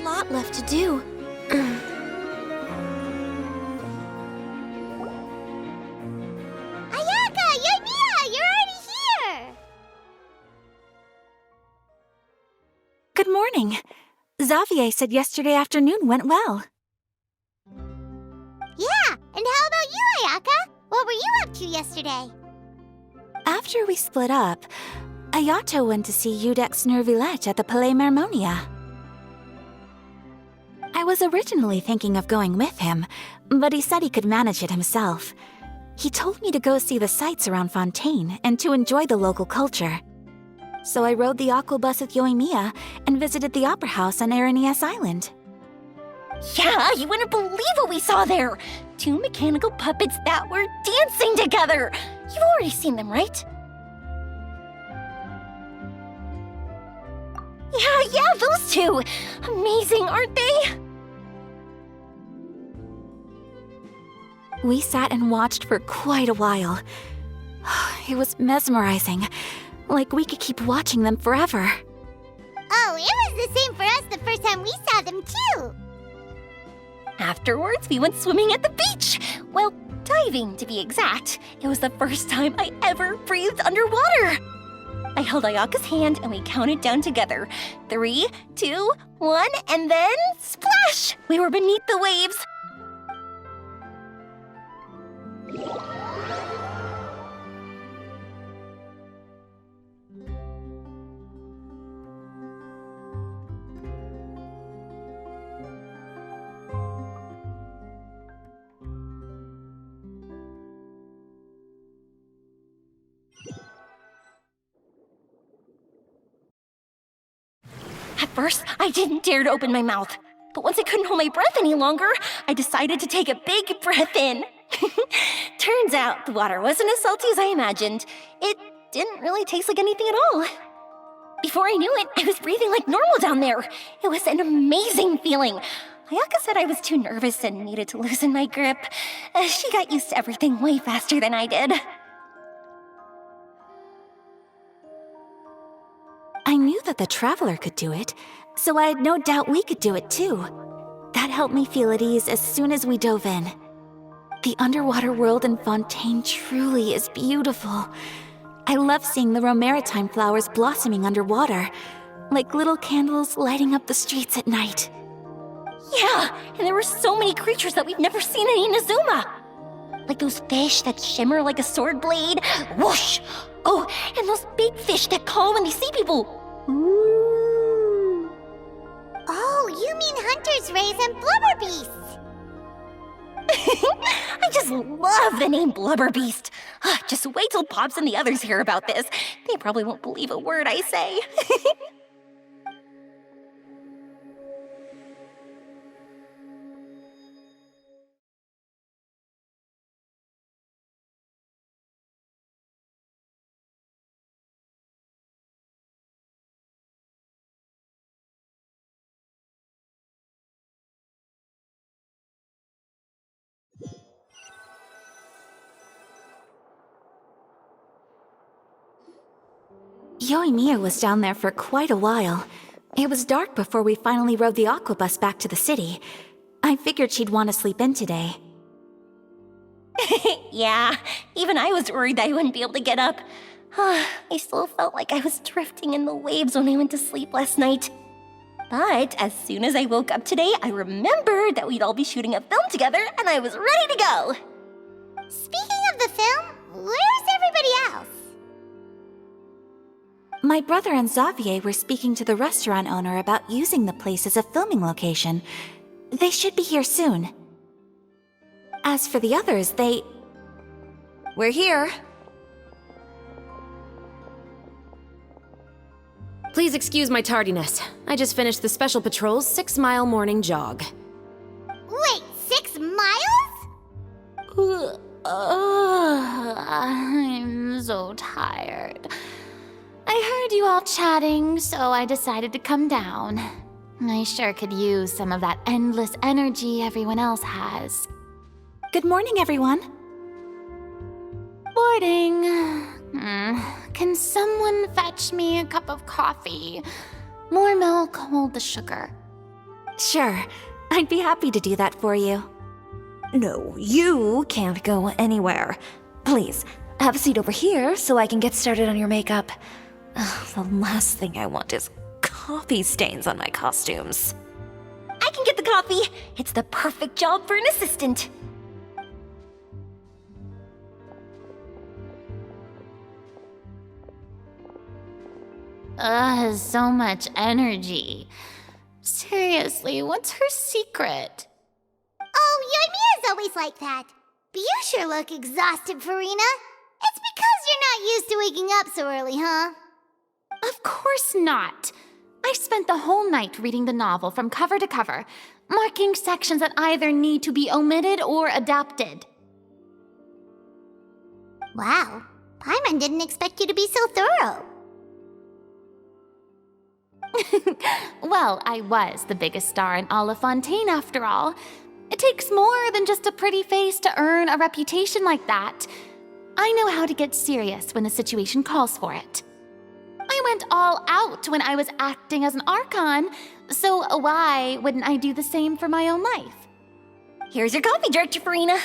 lot left to do. Ayaka! Yoimiya! You're already here! Good morning. Xavier said yesterday afternoon went well. Yeah, and how about you, Ayaka? What were you up to yesterday? After we split up, Ayato went to see Udex Nervillette at the Palais Mermonia. I was originally thinking of going with him, but he said he could manage it himself. He told me to go see the sights around Fontaine and to enjoy the local culture. So I rode the aquabus with Yoimiya and visited the Opera House on Aranias Island. Yeah, you wouldn't believe what we saw there! 2 mechanical puppets that were dancing together! You've already seen them, right? Yeah, those 2! Amazing, aren't they? We sat and watched for quite a while. It was mesmerizing, like we could keep watching them forever. Oh, it was the same for us the first time we saw them, too! Afterwards, we went swimming at the beach! Well, diving, to be exact. It was the first time I ever breathed underwater! I held Ayaka's hand and we counted down together. 3, 2, 1, and then splash! We were beneath the waves. At first, I didn't dare to open my mouth. But once I couldn't hold my breath any longer, I decided to take a big breath in. Turns out the water wasn't as salty as I imagined. It didn't really taste like anything at all. Before I knew it, I was breathing like normal down there. It was an amazing feeling. Ayaka said I was too nervous and needed to loosen my grip. She got used to everything way faster than I did. I knew that the Traveler could do it, so I had no doubt we could do it too. That helped me feel at ease as soon as we dove in. The underwater world in Fontaine truly is beautiful. I love seeing the Romaritime flowers blossoming underwater, like little candles lighting up the streets at night. Yeah, and there were so many creatures that we've never seen in Inazuma. Like those fish that shimmer like a sword blade. Whoosh! Oh, and those big fish that call when they see people. Ooh. Oh, you mean Hunter's Rays and Blubber Beasts! I just love the name Blubber Beast. Just wait till Pops and the others hear about this. They probably won't believe a word I say. Yoimiya was down there for quite a while. It was dark before we finally rode the aquabus back to the city. I figured she'd want to sleep in today. Yeah, even I was worried that I wouldn't be able to get up. I still felt like I was drifting in the waves when I went to sleep last night. But as soon as I woke up today, I remembered that we'd all be shooting a film together, and I was ready to go. Speaking of the film, where's everybody else? My brother and Xavier were speaking to the restaurant owner about using the place as a filming location. They should be here soon. As for the others, We're here. Please excuse my tardiness. I just finished the Special Patrol's 6-mile morning jog. Wait, 6 miles? I'm so tired. I heard you all chatting, so I decided to come down. I sure could use some of that endless energy everyone else has. Good morning, everyone. Boarding. Can someone fetch me a cup of coffee? More milk, hold the sugar. Sure, I'd be happy to do that for you. No, you can't go anywhere. Please, have a seat over here so I can get started on your makeup. Ugh, the last thing I want is coffee stains on my costumes. I can get the coffee. It's the perfect job for an assistant. So much energy. Seriously, what's her secret? Oh, Yoimiya's always like that. But you sure look exhausted, Farina. It's because you're not used to waking up so early, huh? Of course not. I spent the whole night reading the novel from cover to cover, marking sections that either need to be omitted or adapted. Wow, Paimon didn't expect you to be so thorough. Well, I was the biggest star in all of Fontaine after all. It takes more than just a pretty face to earn a reputation like that. I know how to get serious when the situation calls for it. I went all out when I was acting as an Archon, so why wouldn't I do the same for my own life? Here's your coffee, Director Farina.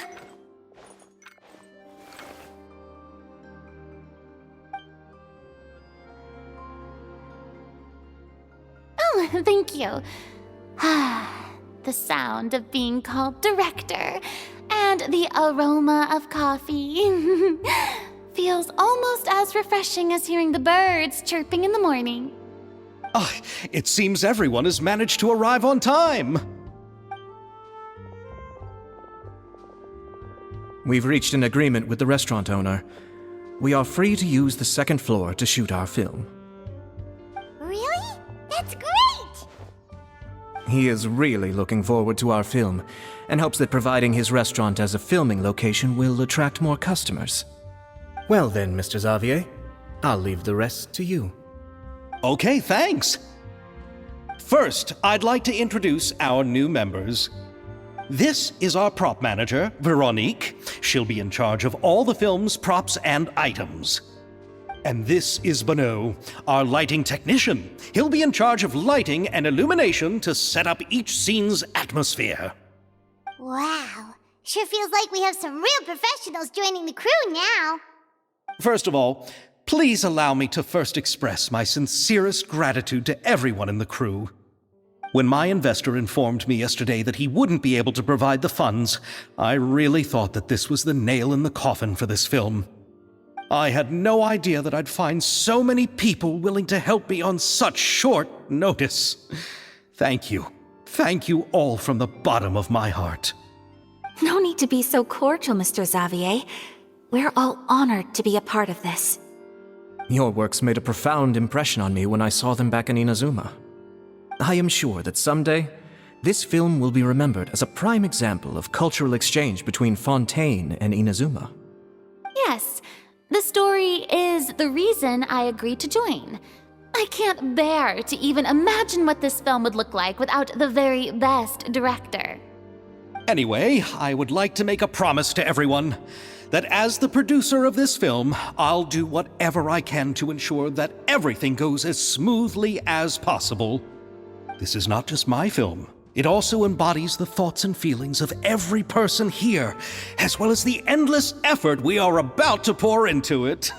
Oh, thank you. The sound of being called director and the aroma of coffee feels almost as refreshing as hearing the birds chirping in the morning. Oh, it seems everyone has managed to arrive on time. We've reached an agreement with the restaurant owner. We are free to use the second floor to shoot our film. Really? That's great! He is really looking forward to our film and hopes that providing his restaurant as a filming location will attract more customers. Well then, Mr. Xavier, I'll leave the rest to you. Okay, thanks. First, I'd like to introduce our new members. This is our prop manager, Veronique. She'll be in charge of all the film's props and items. And this is Bonneau, our lighting technician. He'll be in charge of lighting and illumination to set up each scene's atmosphere. Wow, sure feels like we have some real professionals joining the crew now. First of all, please allow me to first express my sincerest gratitude to everyone in the crew. When my investor informed me yesterday that he wouldn't be able to provide the funds, I really thought that this was the nail in the coffin for this film. I had no idea that I'd find so many people willing to help me on such short notice. Thank you. Thank you all from the bottom of my heart. No need to be so cordial, Mr. Xavier. We're all honored to be a part of this. Your works made a profound impression on me when I saw them back in Inazuma. I am sure that someday, this film will be remembered as a prime example of cultural exchange between Fontaine and Inazuma. Yes, the story is the reason I agreed to join. I can't bear to even imagine what this film would look like without the very best director. Anyway, I would like to make a promise to everyone that as the producer of this film, I'll do whatever I can to ensure that everything goes as smoothly as possible. This is not just my film. It also embodies the thoughts and feelings of every person here, as well as the endless effort we are about to pour into it.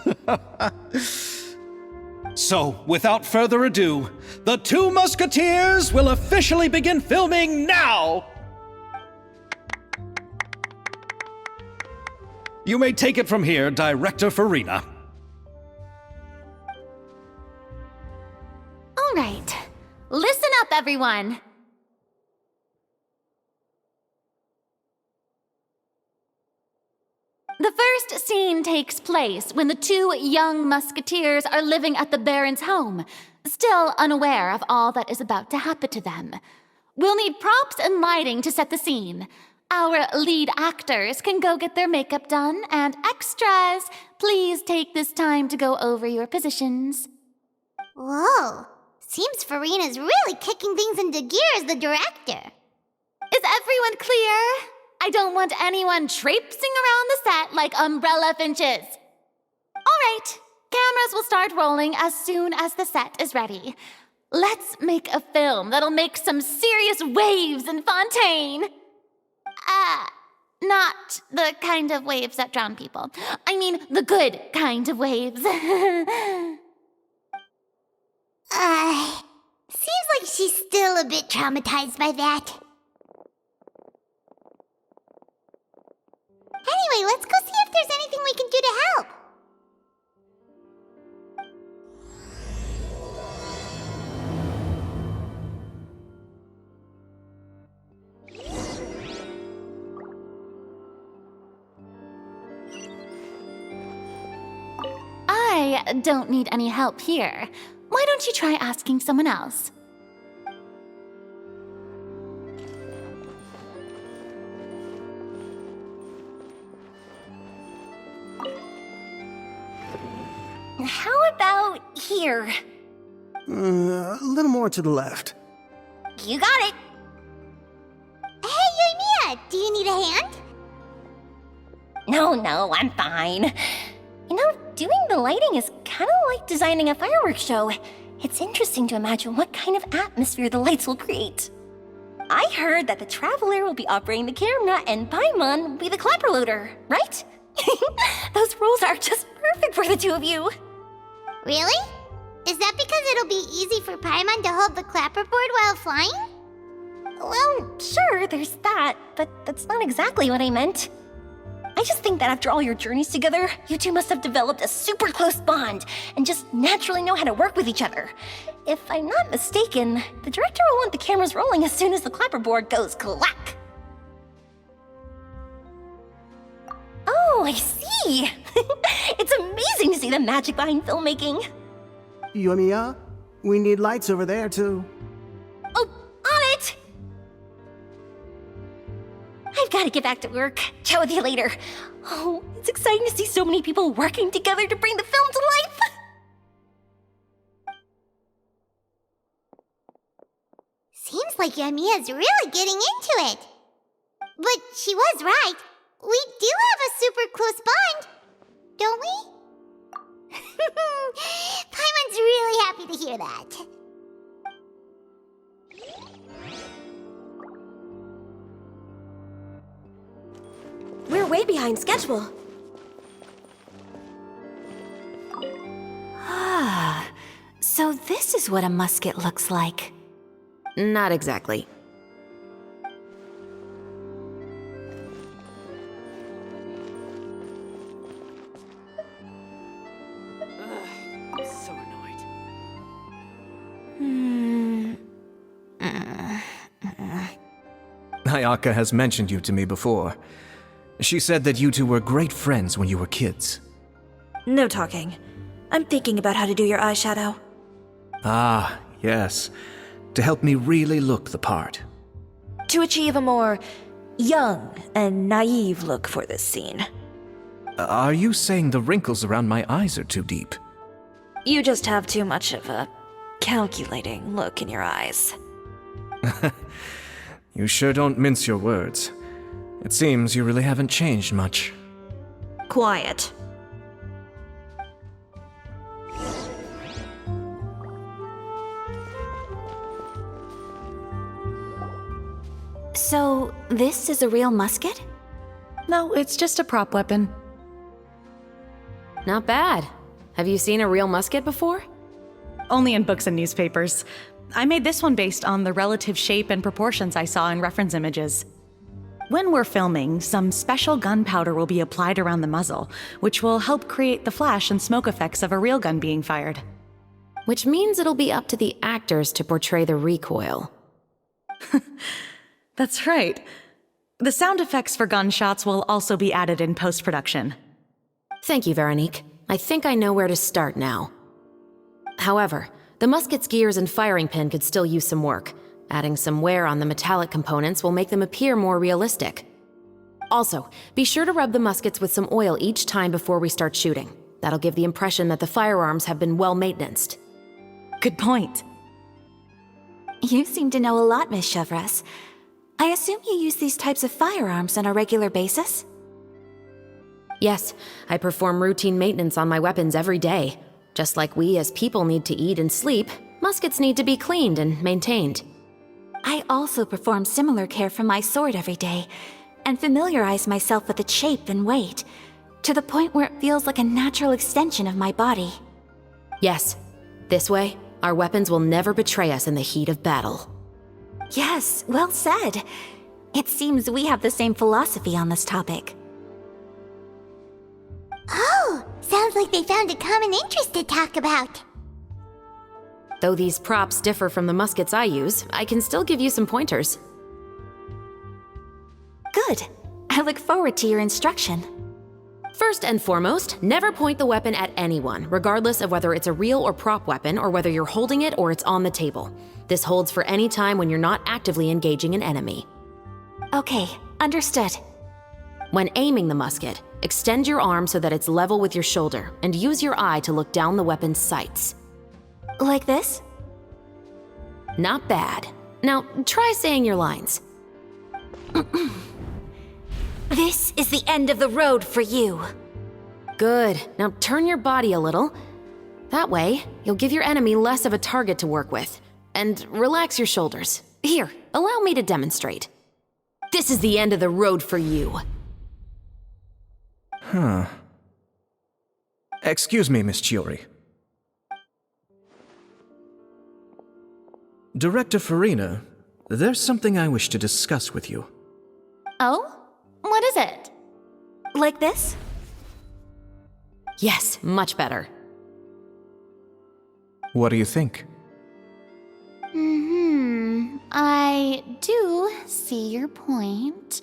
So, without further ado, the Two Musketeers will officially begin filming now! You may take it from here, Director Farina. All right, listen up, everyone. The first scene takes place when the two young musketeers are living at the Baron's home, still unaware of all that is about to happen to them. We'll need props and lighting to set the scene. Our lead actors can go get their makeup done, and extras, please take this time to go over your positions. Whoa, seems Farina's really kicking things into gear as the director. Is everyone clear? I don't want anyone traipsing around the set like umbrella finches. All right, cameras will start rolling as soon as the set is ready. Let's make a film that'll make some serious waves in Fontaine. Not the kind of waves that drown people. I mean, the good kind of waves. Seems like she's still a bit traumatized by that. Anyway, let's go see if there's anything we can do to help. I don't need any help here. Why don't you try asking someone else? How about here? A little more to the left. You got it. Hey, Yoimiya, do you need a hand? No, I'm fine. You know, doing the lighting is kind of like designing a fireworks show. It's interesting to imagine what kind of atmosphere the lights will create. I heard that the Traveler will be operating the camera and Paimon will be the clapper loader, right? Those roles are just perfect for the two of you. Really? Is that because it'll be easy for Paimon to hold the clapperboard while flying? Well, sure, there's that, but that's not exactly what I meant. I just think that after all your journeys together, you two must have developed a super close bond and just naturally know how to work with each other. If I'm not mistaken, the director will want the cameras rolling as soon as the clapperboard goes clack. Oh, I see. It's amazing to see the magic behind filmmaking. Yoimiya, we need lights over there, too. Oh, on it! I've got to get back to work. Chat with you later. Oh, it's exciting to see so many people working together to bring the film to life. Seems like Yoimiya's really getting into it. But she was right. We do have a super close bond, don't we? Paimon's really happy to hear that. We're way behind schedule. Ah, so this is what a musket looks like. Not exactly. I'm so annoyed. Ayaka has mentioned you to me before. She said that you two were great friends when you were kids. No talking. I'm thinking about how to do your eyeshadow. Ah, yes. To help me really look the part. To achieve a more young and naive look for this scene. Are you saying the wrinkles around my eyes are too deep? You just have too much of a calculating look in your eyes. You sure don't mince your words. It seems you really haven't changed much. Quiet. So, this is a real musket? No, it's just a prop weapon. Not bad. Have you seen a real musket before? Only in books and newspapers. I made this one based on the relative shape and proportions I saw in reference images. When we're filming, some special gunpowder will be applied around the muzzle, which will help create the flash and smoke effects of a real gun being fired. Which means it'll be up to the actors to portray the recoil. That's right. The sound effects for gunshots will also be added in post-production. Thank you, Veronique. I think I know where to start now. However, the musket's gears and firing pin could still use some work. Adding some wear on the metallic components will make them appear more realistic. Also, be sure to rub the muskets with some oil each time before we start shooting. That'll give the impression that the firearms have been well maintained. Good point. You seem to know a lot, Miss Chevres. I assume you use these types of firearms on a regular basis? Yes, I perform routine maintenance on my weapons every day. Just like we as people need to eat and sleep, Muskets need to be cleaned and maintained. I also perform similar care for my sword every day, and familiarize myself with its shape and weight, to the point where it feels like a natural extension of my body. Yes, this way, our weapons will never betray us in the heat of battle. Yes, well said. It seems we have the same philosophy on this topic. Oh, sounds like they found a common interest to talk about. Though these props differ from the muskets I use, I can still give you some pointers. Good. I look forward to your instruction. First and foremost, never point the weapon at anyone, regardless of whether it's a real or prop weapon or whether you're holding it or it's on the table. This holds for any time when you're not actively engaging an enemy. Okay, understood. When aiming the musket, extend your arm so that it's level with your shoulder, and use your eye to look down the weapon's sights. Like this? Not bad. Now, try saying your lines. This is the end of the road for you. Good. Now turn your body a little. That way, you'll give your enemy less of a target to work with. And relax your shoulders. Here, allow me to demonstrate. This is the end of the road for you. Huh. Excuse me, Miss Chiori. Director Farina, there's something I wish to discuss with you. Oh? What is it? Like this? Yes, much better. What do you think? I do see your point.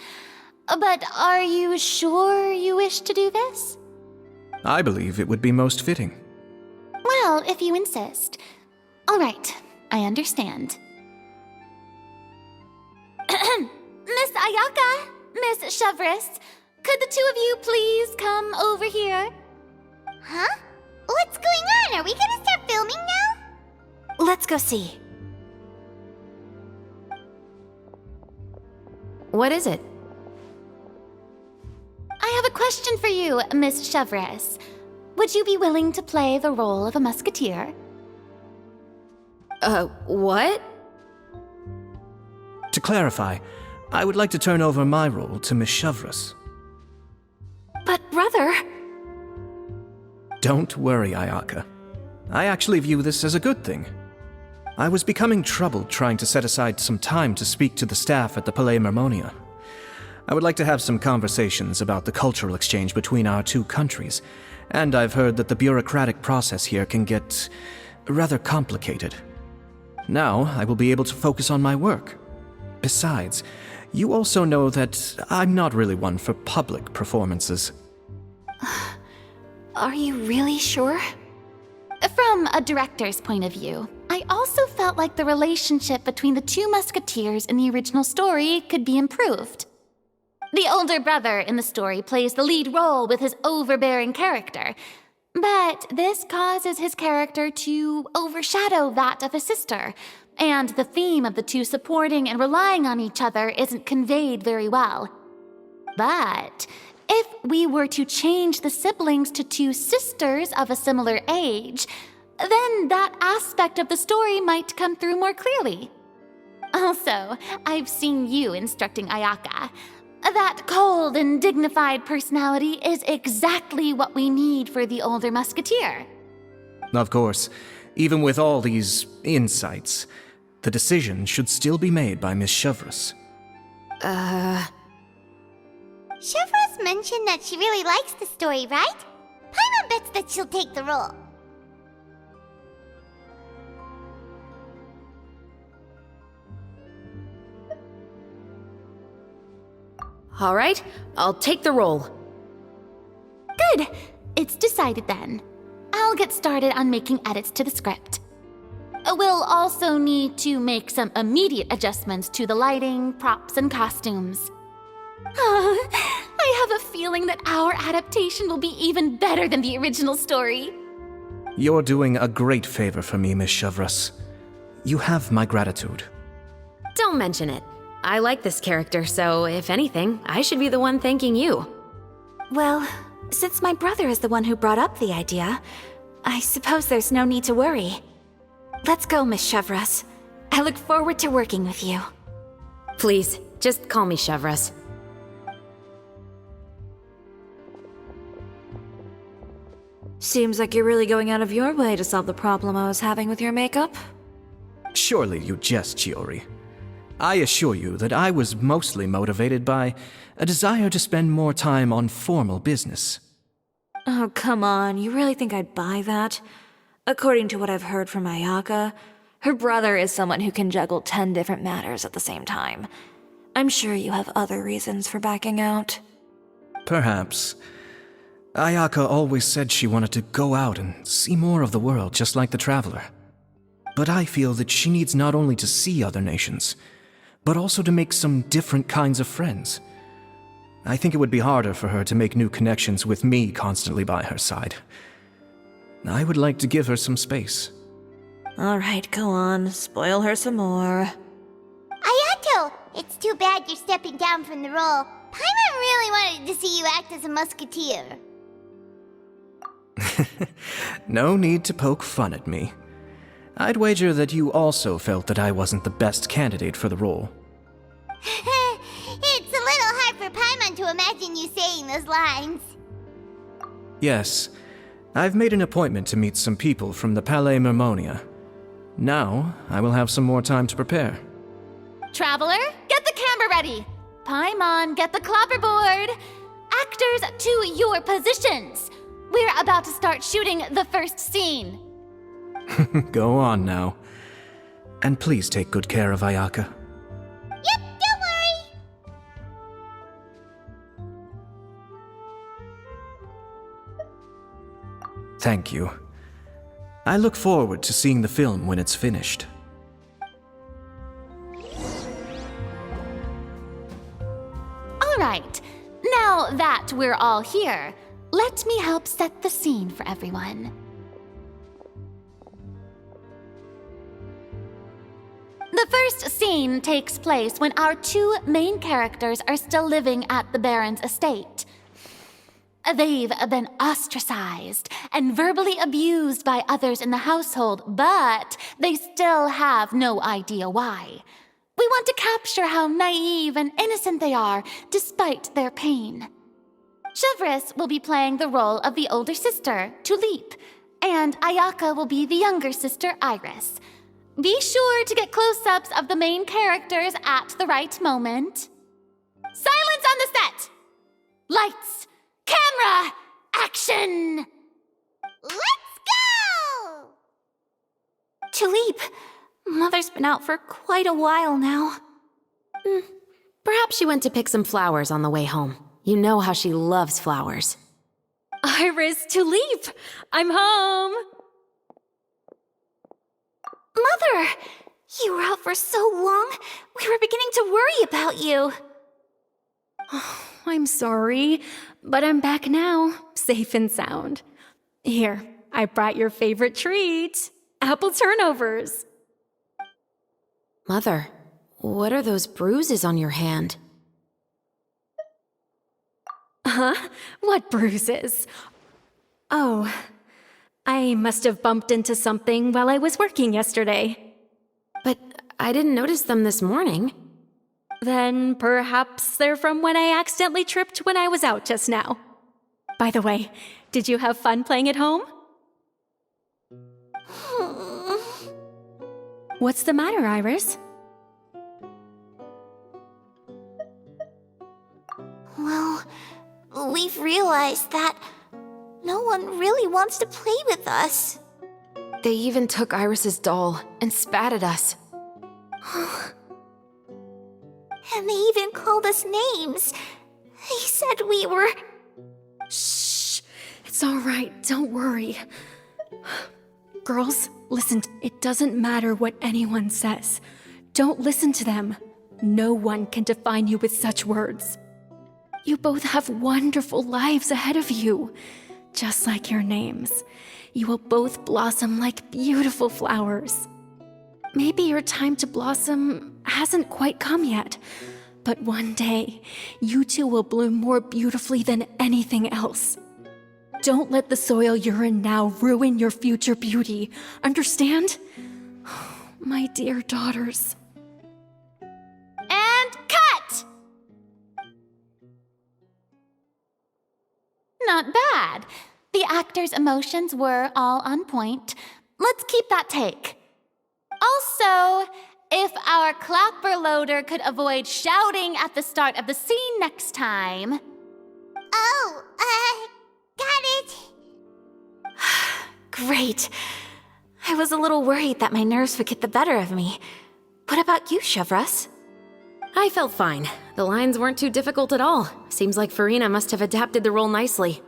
But are you sure you wish to do this? I believe it would be most fitting. Well, if you insist. All right, I understand. Miss Ayaka, Miss Chevris, could the two of you please come over here? Huh? What's going on? Are we gonna start filming now? Let's go see. What is it? I have a question for you, Miss Chevris. Would you be willing to play the role of a musketeer? What? To clarify, I would like to turn over my role to Miss Chevris. But brother... Don't worry, Ayaka. I actually view this as a good thing. I was becoming troubled trying to set aside some time to speak to the staff at the Palais Mermonia. I would like to have some conversations about the cultural exchange between our two countries, and I've heard that the bureaucratic process here can get rather complicated. Now, I will be able to focus on my work. Besides, you also know that I'm not really one for public performances. Are you really sure? From a director's point of view, I also felt like the relationship between the two musketeers in the original story could be improved. The older brother in the story plays the lead role with his overbearing character, but this causes his character to overshadow that of his sister, and the theme of the two supporting and relying on each other isn't conveyed very well. But if we were to change the siblings to two sisters of a similar age, then that aspect of the story might come through more clearly. Also, I've seen you instructing Ayaka. That cold and dignified personality is exactly what we need for the older musketeer. Of course, even with all these insights, the decision should still be made by Miss Chevris. Chevros mentioned that she really likes the story, right? Paimon bets that she'll take the role. All right, I'll take the role. Good. It's decided then. I'll get started on making edits to the script. We'll also need to make some immediate adjustments to the lighting, props, and costumes. I have a feeling that our adaptation will be even better than the original story. You're doing a great favor for me, Miss Chevris. You have my gratitude. Don't mention it. I like this character, so if anything, I should be the one thanking you. Well, since my brother is the one who brought up the idea, I suppose there's no need to worry. Let's go, Miss Chevres. I look forward to working with you. Please, just call me Chevres. Seems like you're really going out of your way to solve the problem I was having with your makeup. Surely you jest, Chiori. I assure you that I was mostly motivated by a desire to spend more time on formal business. Oh, come on. You really think I'd buy that? According to what I've heard from Ayaka, her brother is someone who can juggle 10 different matters at the same time. I'm sure you have other reasons for backing out. Perhaps. Ayaka always said she wanted to go out and see more of the world, just like the Traveler. But I feel that she needs not only to see other nations, but also to make some different kinds of friends. I think it would be harder for her to make new connections with me constantly by her side. I would like to give her some space. Alright, go on. Spoil her some more. Ayato! It's too bad you're stepping down from the role. Paimon really wanted to see you act as a musketeer. No need to poke fun at me. I'd wager that you also felt that I wasn't the best candidate for the role. It's a little hard for Paimon to imagine you saying those lines. Yes, I've made an appointment to meet some people from the Palais Mermonia. Now, I will have some more time to prepare. Traveler, get the camera ready. Paimon, get the clapperboard. Actors to your positions. We're about to start shooting the first scene. Go on now. And please take good care of Ayaka. Yep, don't worry. Thank you. I look forward to seeing the film when it's finished. All right, now that we're all here, let me help set the scene for everyone. The first scene takes place when our two main characters are still living at the Baron's estate. They've been ostracized and verbally abused by others in the household, but they still have no idea why. We want to capture how naive and innocent they are despite their pain. Chevres will be playing the role of the older sister, Tulip, and Ayaka will be the younger sister, Iris. Be sure to get close-ups of the main characters at the right moment. Silence on the set! Lights, camera, action! Let's go! Tulip, Mother's been out for quite a while now. Perhaps she went to pick some flowers on the way home. You know how she loves flowers. Iris, Tulip, I'm home. Mother! You were out for so long, we were beginning to worry about you. I'm sorry, but I'm back now, safe and sound. Here, I brought your favorite treat, apple turnovers. Mother, what are those bruises on your hand? Huh? What bruises? Oh, I must have bumped into something while I was working yesterday. But I didn't notice them this morning. Then perhaps they're from when I accidentally tripped when I was out just now. By the way, did you have fun playing at home? What's the matter, Iris? Well, we've realized that no one really wants to play with us. They even took Iris's doll and spat at us. And they even called us names. They said we were... Shh! It's all right, don't worry. Girls, listen, it doesn't matter what anyone says. Don't listen to them. No one can define you with such words. You both have wonderful lives ahead of you. Just like your names. You will both blossom like beautiful flowers. Maybe your time to blossom hasn't quite come yet, but one day, you two will bloom more beautifully than anything else. Don't let the soil you're in now ruin your future beauty, understand? My dear daughters. And cut! Not bad. The actors' emotions were all on point. Let's keep that take. Also, if our clapper loader could avoid shouting at the start of the scene next time. Oh, got it. Great. I was a little worried that my nerves would get the better of me. What about you, Chevros? I felt fine. The lines weren't too difficult at all. Seems like Farina must have adapted the role nicely.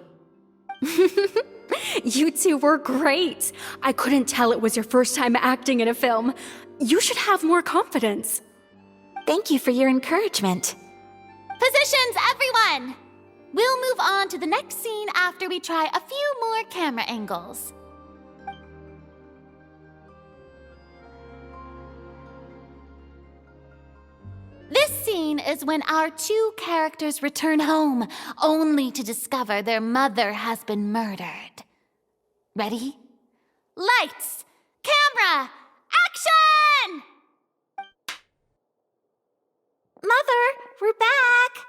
You two were great. I couldn't tell it was your first time acting in a film. You should have more confidence. Thank you for your encouragement. Positions, everyone! We'll move on to the next scene after we try a few more camera angles. This scene is when our two characters return home, only to discover their mother has been murdered. Ready? Lights! Camera! Action! Mother, we're back!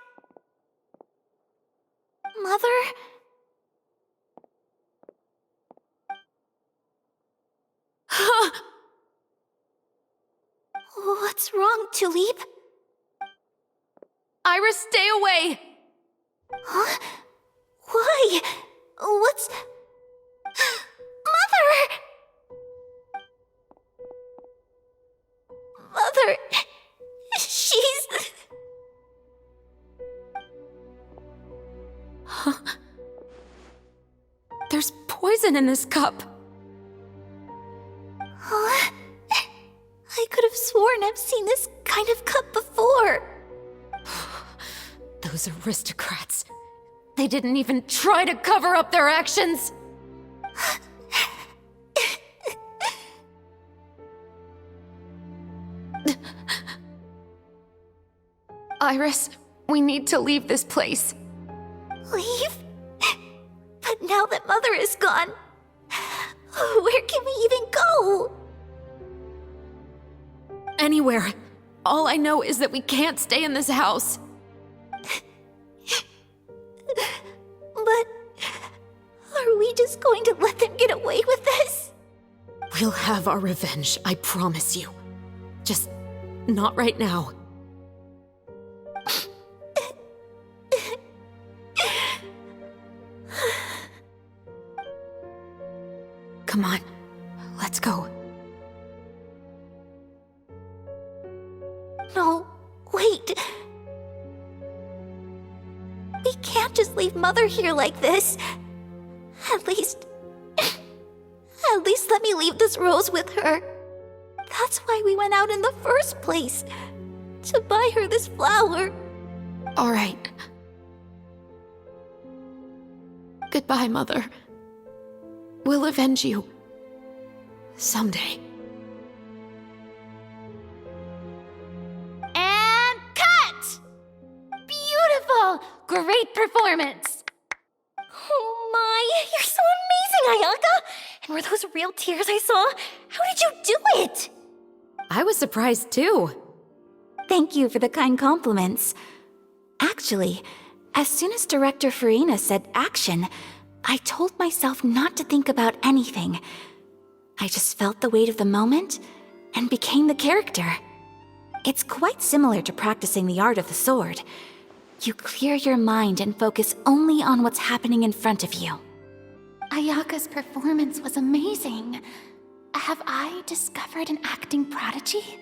Mother? What's wrong, Tulip? Iris, stay away! Huh? Why? What's... Mother! Mother... She's... There's poison in this cup. Huh? I could have sworn I've seen this kind of cup before. Those aristocrats. They didn't even try to cover up their actions. Iris, we need to leave this place. Leave? But now that Mother is gone, where can we even go? Anywhere. All I know is that we can't stay in this house. But are we just going to let them get away with this? We'll have our revenge, I promise you. Just not right now. Come on, let's go. No, wait. We can't just leave Mother here like this. At least let me leave this rose with her. That's why we went out in the first place. To buy her this flower. All right. Goodbye, Mother. We'll avenge you. Someday. And cut! Beautiful! Great performance! Oh my, you're so amazing, Ayaka! And were those real tears I saw? How did you do it? I was surprised too. Thank you for the kind compliments. Actually, as soon as Director Farina said action, I told myself not to think about anything. I just felt the weight of the moment and became the character. It's quite similar to practicing the art of the sword. You clear your mind and focus only on what's happening in front of you. Ayaka's performance was amazing. Have I discovered an acting prodigy?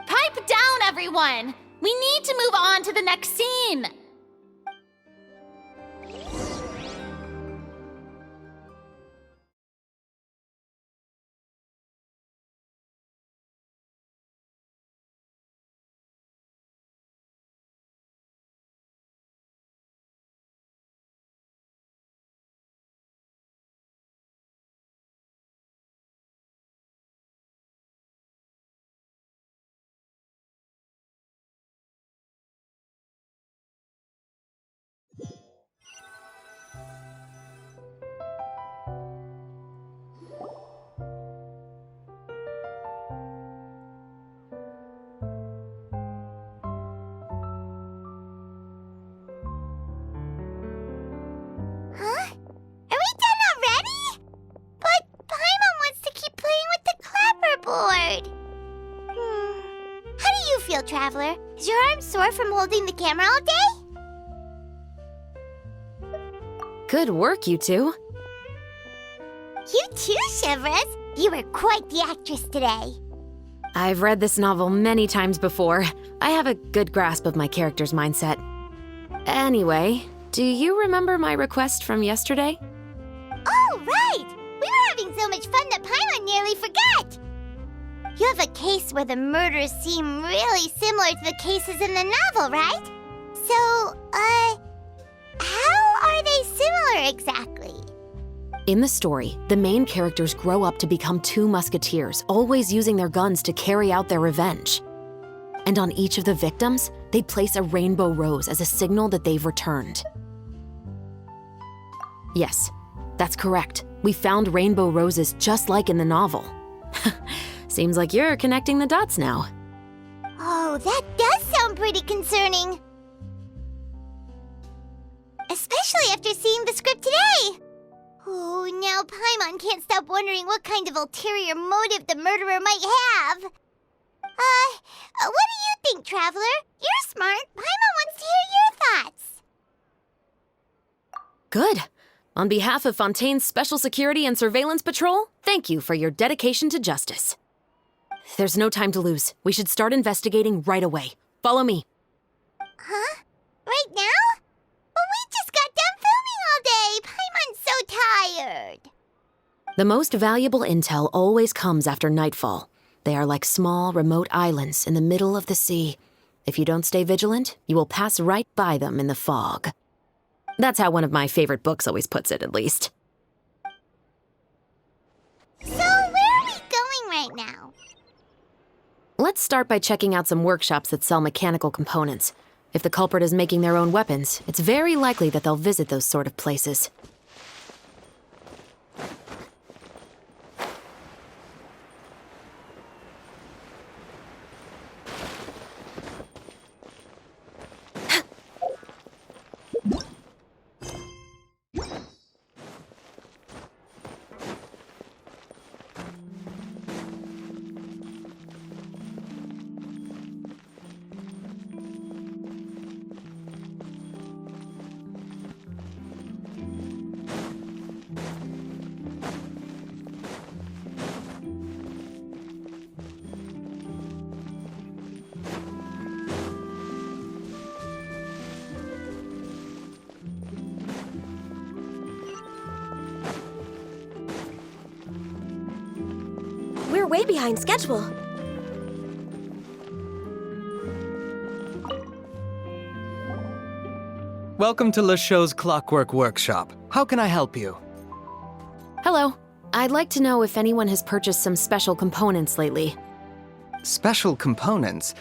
Pipe down, everyone! We need to move on to the next scene! feel, Traveler? Is your arm sore from holding the camera all day? Good work, you two. You too, Shivers. You were quite the actress today. I've read this novel many times before. I have a good grasp of my character's mindset. Anyway, do you remember my request from yesterday? Oh, right! We were having so much fun that Paimon nearly forgot! You have a case where the murders seem really similar to the cases in the novel, right? So, how are they similar exactly? In the story, the main characters grow up to become two musketeers, always using their guns to carry out their revenge. And on each of the victims, they place a rainbow rose as a signal that they've returned. Yes, that's correct. We found rainbow roses just like in the novel. Seems like you're connecting the dots now. Oh, that does sound pretty concerning. Especially after seeing the script today. Oh, now Paimon can't stop wondering what kind of ulterior motive the murderer might have. What do you think, Traveler? You're smart. Paimon wants to hear your thoughts. Good. On behalf of Fontaine's Special Security and Surveillance Patrol, thank you for your dedication to justice. There's no time to lose. We should start investigating right away. Follow me. Huh? Right now? But we just got done filming all day. Paimon's so tired. The most valuable intel always comes after nightfall. They are like small, remote islands in the middle of the sea. If you don't stay vigilant, you will pass right by them in the fog. That's how one of my favorite books always puts it, at least. So, where are we going right now? Let's start by checking out some workshops that sell mechanical components. If the culprit is making their own weapons, it's very likely that they'll visit those sort of places. We're way behind schedule. Welcome to LeChaux's Clockwork Workshop. How can I help you? Hello. I'd like to know if anyone has purchased some special components lately. Special components?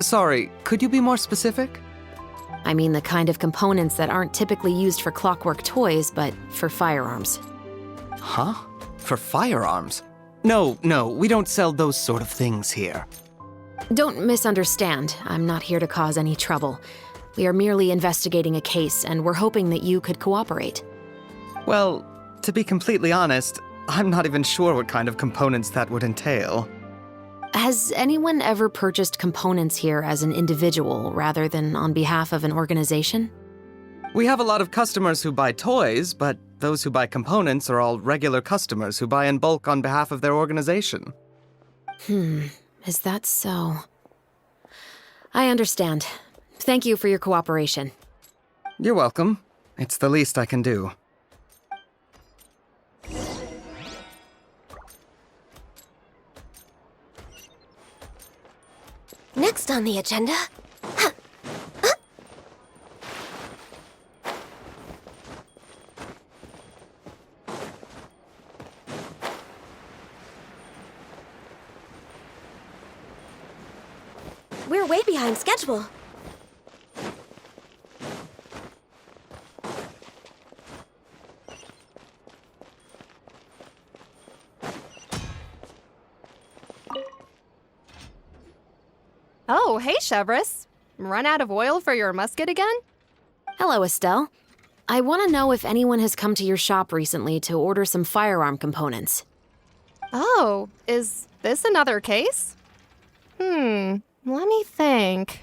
Sorry, could you be more specific? I mean the kind of components that aren't typically used for clockwork toys, but for firearms. Huh? For firearms? No, we don't sell those sort of things here. Don't misunderstand. I'm not here to cause any trouble. We are merely investigating a case, and we're hoping that you could cooperate. Well, to be completely honest, I'm not even sure what kind of components that would entail. Has anyone ever purchased components here as an individual rather than on behalf of an organization? We have a lot of customers who buy toys, but those who buy components are all regular customers who buy in bulk on behalf of their organization. Is that so? I understand. Thank you for your cooperation. You're welcome. It's the least I can do. Next on the agenda... We're way behind schedule. Oh, hey, Chevres. Run out of oil for your musket again? Hello, Estelle. I want to know if anyone has come to your shop recently to order some firearm components. Oh, is this another case? Let me think.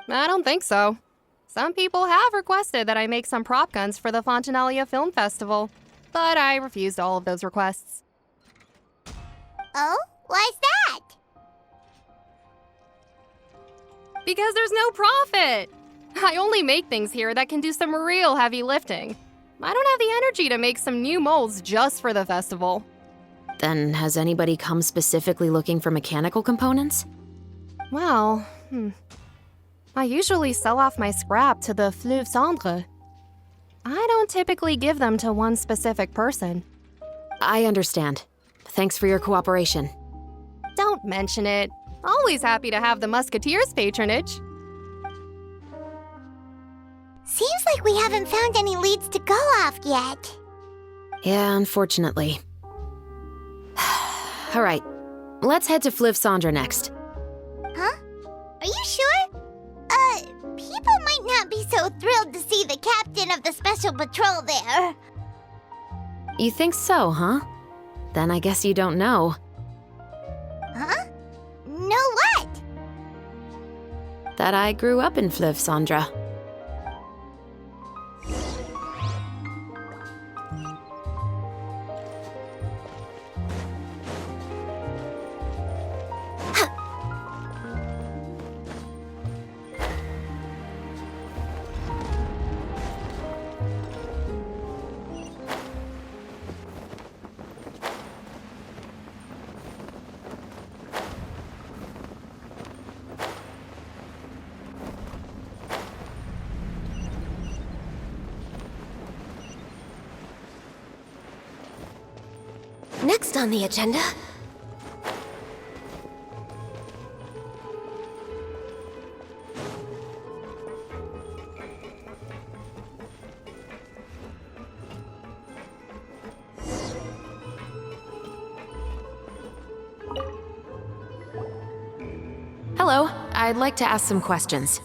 I don't think so. Some people have requested that I make some prop guns for the Fontanalia Film Festival, but I refused all of those requests. Oh? Why's that? Because there's no profit! I only make things here that can do some real heavy lifting. I don't have the energy to make some new molds just for the festival. Then has anybody come specifically looking for mechanical components? Well, I usually sell off my scrap to the Fleuve Cendre. I don't typically give them to one specific person. I understand. Thanks for your cooperation. Don't mention it. Always happy to have the Musketeers' patronage. Seems like we haven't found any leads to go off yet. Yeah, unfortunately. All right, let's head to Fleuve Cendre next. Huh? Are you sure? People might not be so thrilled to see the captain of the special patrol there. You think so, huh? Then I guess you don't know. Huh? Know what? That I grew up in Fleuve Cendre. Next on the agenda. Hello, I'd like to ask some questions.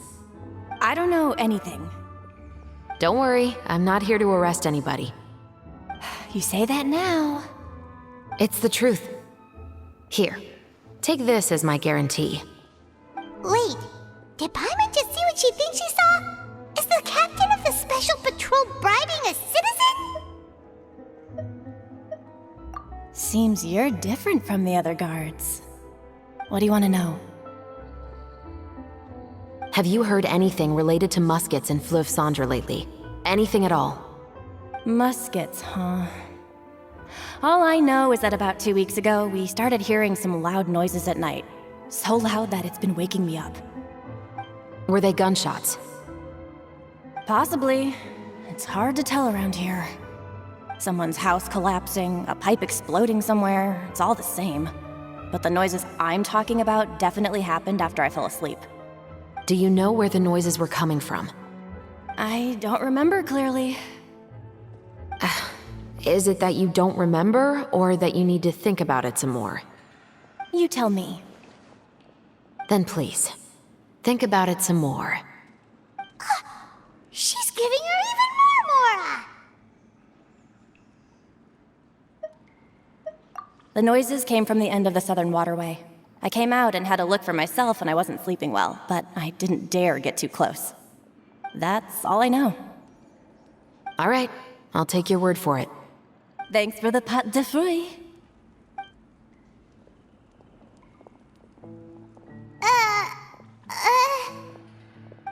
I don't know anything. Don't worry, I'm not here to arrest anybody. You say that now. It's the truth. Here, take this as my guarantee. Wait, did Paimon just see what she thinks she saw? Is the captain of the special patrol bribing a citizen? Seems you're different from the other guards. What do you want to know? Have you heard anything related to Muskets in Fleuve Cendre lately? Anything at all? Muskets, huh? All I know is that about 2 weeks ago, we started hearing some loud noises at night. So loud that it's been waking me up. Were they gunshots? Possibly. It's hard to tell around here. Someone's house collapsing, a pipe exploding somewhere, it's all the same. But the noises I'm talking about definitely happened after I fell asleep. Do you know where the noises were coming from? I don't remember clearly. Is it that you don't remember, or that you need to think about it some more? You tell me. Then please, think about it some more. She's giving her even more Mora! The noises came from the end of the Southern Waterway. I came out and had a look for myself when I wasn't sleeping well, but I didn't dare get too close. That's all I know. All right, I'll take your word for it. Thanks for the pâte de fruits.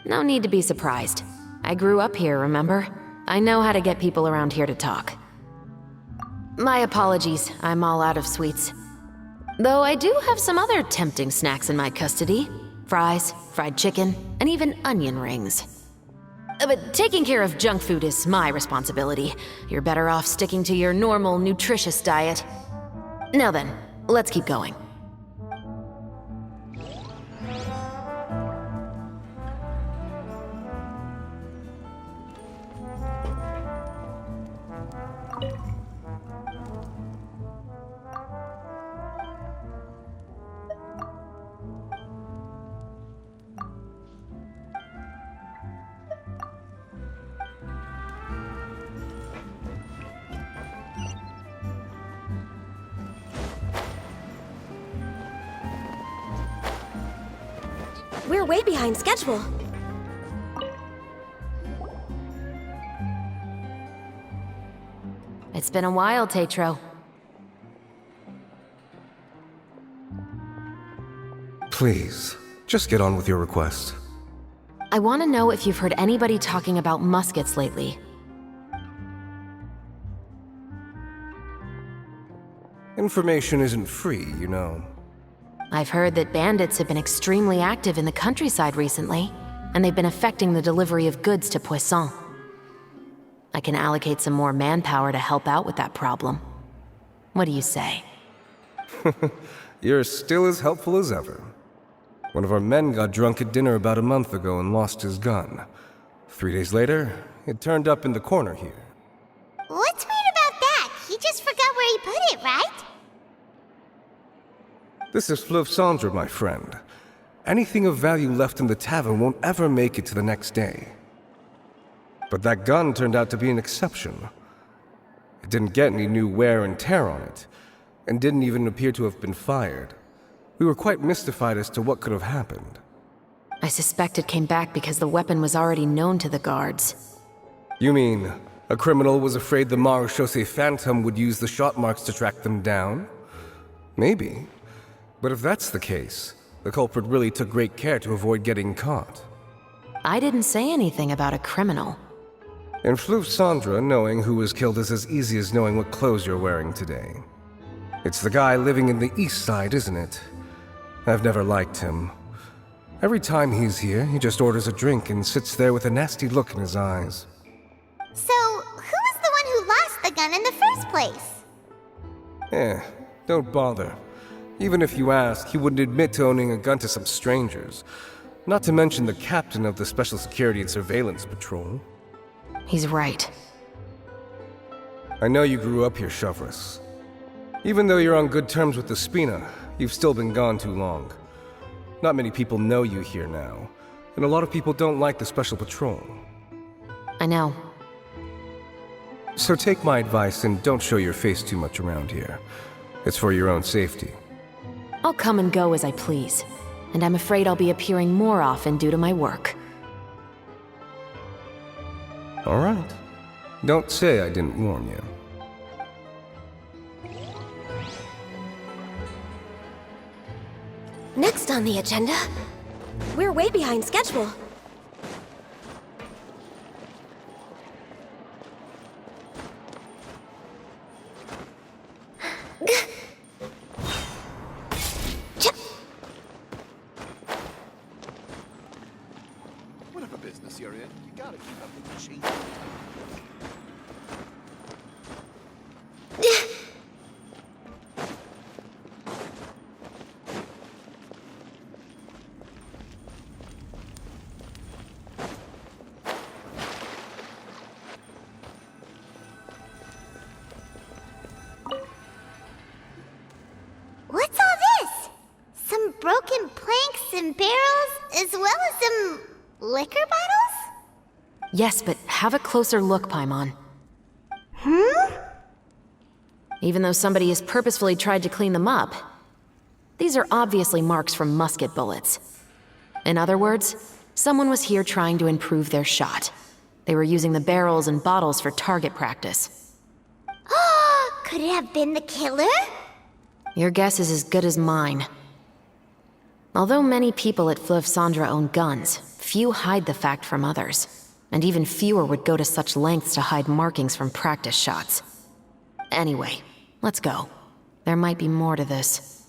No need to be surprised. I grew up here, remember? I know how to get people around here to talk. My apologies, I'm all out of sweets. Though I do have some other tempting snacks in my custody. Fries, fried chicken, and even onion rings. But taking care of junk food is my responsibility. You're better off sticking to your normal, nutritious diet. Now then, let's keep going. We're way behind schedule. It's been a while, Tetro. Please, just get on with your request. I want to know if you've heard anybody talking about muskets lately. Information isn't free, you know. I've heard that bandits have been extremely active in the countryside recently, and they've been affecting the delivery of goods to Poisson. I can allocate some more manpower to help out with that problem. What do you say? You're still as helpful as ever. One of our men got drunk at dinner about a month ago and lost his gun. 3 days later, it turned up in the corner here. What's weird about that? He just forgot where he put it, right? This is Fleuve Cendre, my friend. Anything of value left in the tavern won't ever make it to the next day. But that gun turned out to be an exception. It didn't get any new wear and tear on it, and didn't even appear to have been fired. We were quite mystified as to what could have happened. I suspect it came back because the weapon was already known to the guards. You mean, a criminal was afraid the Marechaussee Phantom would use the shot marks to track them down? Maybe. But if that's the case, the culprit really took great care to avoid getting caught. I didn't say anything about a criminal. In Fleuve Cendre, knowing who was killed is as easy as knowing what clothes you're wearing today. It's the guy living in the east side, isn't it? I've never liked him. Every time he's here, he just orders a drink and sits there with a nasty look in his eyes. So, who was the one who lost the gun in the first place? Don't bother. Even if you ask, he wouldn't admit to owning a gun to some strangers. Not to mention the captain of the Special Security and Surveillance Patrol. He's right. I know you grew up here, Chevres. Even though you're on good terms with the Spina, you've still been gone too long. Not many people know you here now, and a lot of people don't like the Special Patrol. I know. So take my advice and don't show your face too much around here. It's for your own safety. I'll come and go as I please, and I'm afraid I'll be appearing more often due to my work. All right. Don't say I didn't warn you. Next on the agenda, we're way behind schedule. Whatever business you're in, you gotta keep up with the change. What's all this? Some broken planks and barrels, as well as some liquor bottles? Yes, but have a closer look, Paimon. Even though somebody has purposefully tried to clean them up, these are obviously marks from musket bullets. In other words, someone was here trying to improve their shot. They were using the barrels and bottles for target practice. Could it have been the killer? Your guess is as good as mine. Although many people at Fleuve Cendre own guns, few hide the fact from others. And even fewer would go to such lengths to hide markings from practice shots. Anyway, let's go. There might be more to this.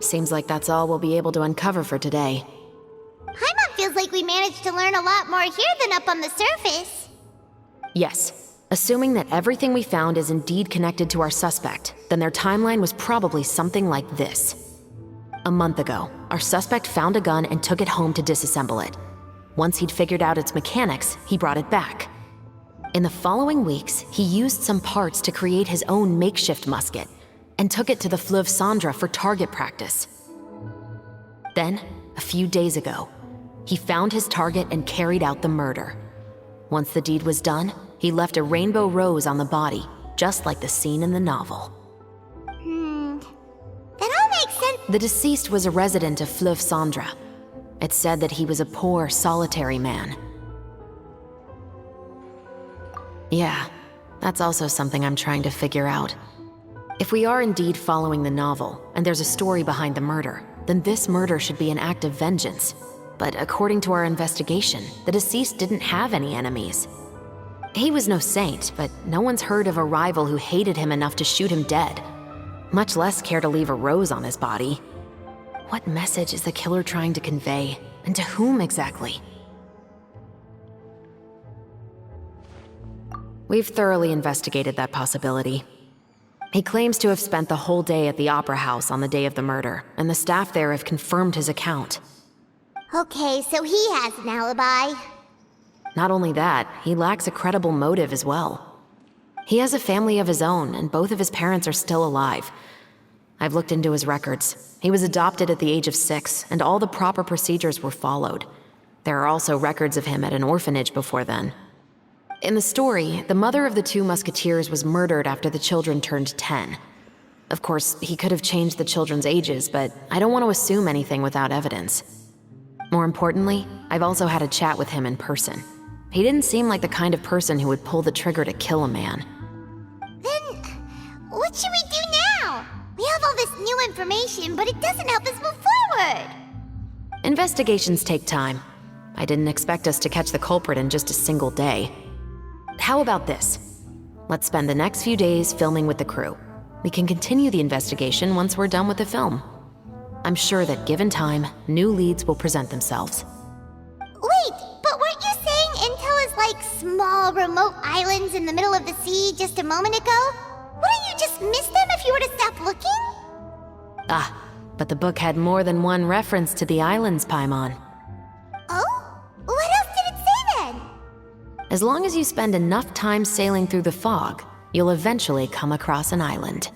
Seems like that's all we'll be able to uncover for today. Paimon feels like we managed to learn a lot more here than up on the surface. Yes. Assuming that everything we found is indeed connected to our suspect, then their timeline was probably something like this. A month ago, our suspect found a gun and took it home to disassemble it. Once he'd figured out its mechanics, he brought it back. In the following weeks, he used some parts to create his own makeshift musket, and took it to the Fleuve Cendre for target practice. Then, a few days ago, he found his target and carried out the murder. Once the deed was done, he left a rainbow rose on the body, just like the scene in the novel. That all makes sense. The deceased was a resident of Fleuve Cendre. It's said that he was a poor, solitary man. Yeah, that's also something I'm trying to figure out. If we are indeed following the novel, and there's a story behind the murder, then this murder should be an act of vengeance. But according to our investigation, the deceased didn't have any enemies. He was no saint, but no one's heard of a rival who hated him enough to shoot him dead, much less care to leave a rose on his body. What message is the killer trying to convey, and to whom exactly? We've thoroughly investigated that possibility. He claims to have spent the whole day at the Opera House on the day of the murder, and the staff there have confirmed his account. Okay, so he has an alibi. Not only that, he lacks a credible motive as well. He has a family of his own, and both of his parents are still alive. I've looked into his records. He was adopted at the age of 6, and all the proper procedures were followed. There are also records of him at an orphanage before then. In the story, the mother of the 2 musketeers was murdered after the children turned 10. Of course, he could have changed the children's ages, but I don't want to assume anything without evidence. More importantly, I've also had a chat with him in person. He didn't seem like the kind of person who would pull the trigger to kill a man. Then, what should we do now? We have all this new information, but it doesn't help us move forward. Investigations take time. I didn't expect us to catch the culprit in just a single day. How about this? Let's spend the next few days filming with the crew. We can continue the investigation once we're done with the film. I'm sure that given time, new leads will present themselves. Wait, but weren't you saying Intel is like small, remote islands in the middle of the sea just a moment ago? Wouldn't you just miss them if you were to stop looking? Ah, but the book had more than one reference to the islands, Paimon. Oh? What else did it say then? As long as you spend enough time sailing through the fog, you'll eventually come across an island.